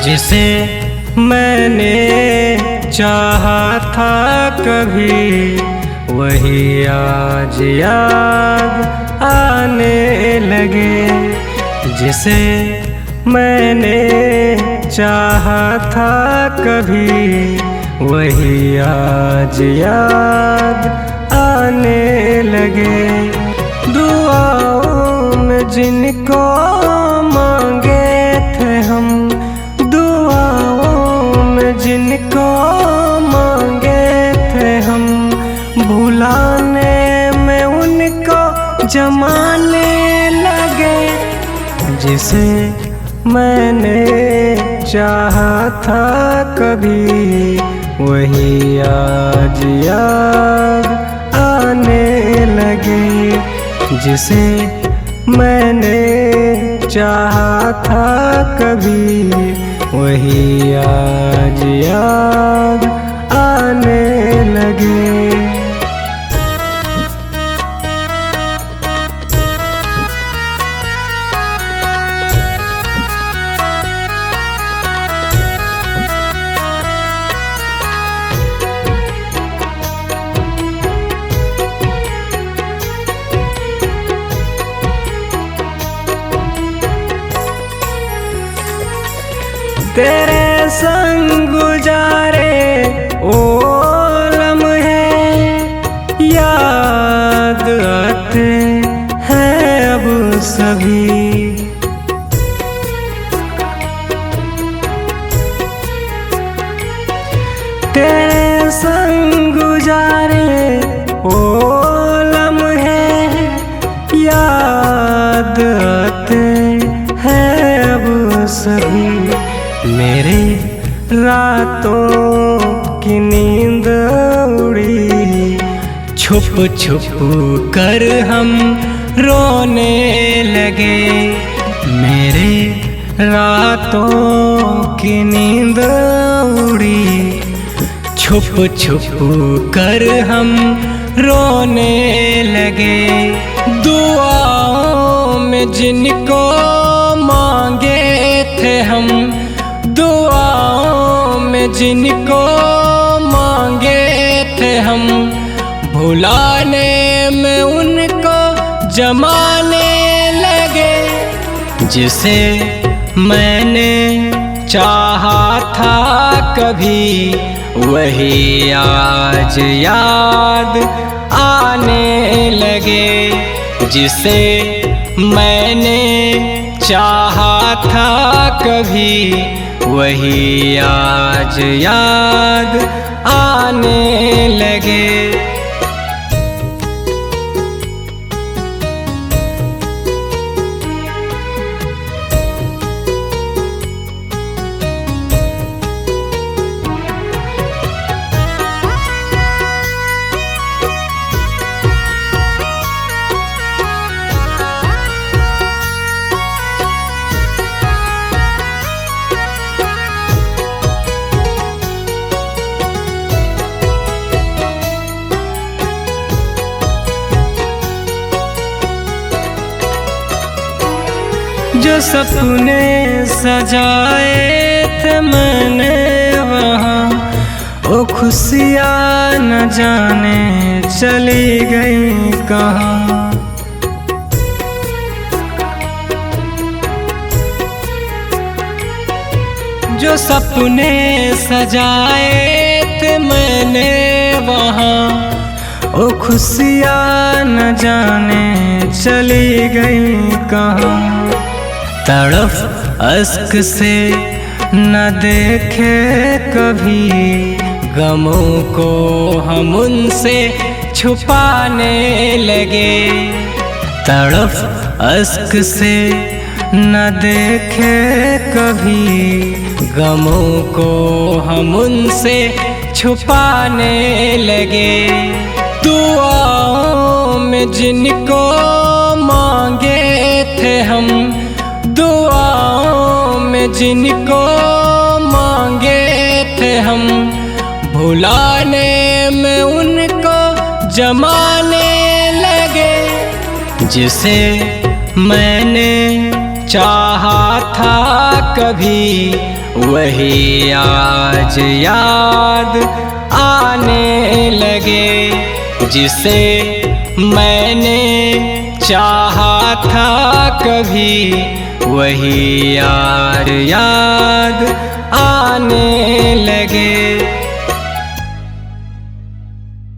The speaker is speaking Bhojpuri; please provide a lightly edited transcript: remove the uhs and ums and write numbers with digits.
जिसे मैंने चाहा था कभी, वही आज याद आने लगे। जिसे मैंने चाहा था कभी, वही आज याद आने लगे। दुआओं में जिनको मांगे थे हम, दुआओं में जिनको मांगे थे हम, भुलाने में उनको जमाने लगे। जिसे मैंने चाहा था कभी, वही आज याद आने लगे। जिसे मैंने चाहा था कभी, वही आज याद आने लगे। तेरे संग गुजारे ओ लम्हे याद आते हैं अब सभी। तेरे संग गुजारे ओ लम्हे याद आते हैं अब सभी। मेरे रातों की नींद उड़ी, छुप छुप कर हम रोने लगे। मेरे रातों की नींद उड़ी, छुप छुप कर हम रोने लगे। दुआओं में जिनको मांगे थे हम, दुआओं में जिनको मांगे थे हम, भुलाने में उनको जमाने लगे। जिसे मैंने चाहा था कभी, वही आज याद आने लगे। जिसे मैंने चाहा था कभी, वही आज याद आने लगे। जो सपने सजाए थे मैंने वहाँ, वो खुशियाँ न जाने चली गई कहाँ। जो सपने सजाए थे मैंने वहाँ, वो खुशियाँ न जाने चली गई कहाँ। तड़फ अश्क से न देखे कभी, गमों को हम उनसे छुपाने लगे। तड़फ अश्क से न देखे कभी, गमों को हम उनसे छुपाने लगे। दुआओं में जिनको मांगे थे हम, दुआओं में जिनको मांगे थे हम, भुलाने में उनको जमाने लगे। जिसे मैंने चाहा था कभी, वही आज याद आने लगे। जिसे मैंने चाहा था कभी, वही यार याद आने लगे।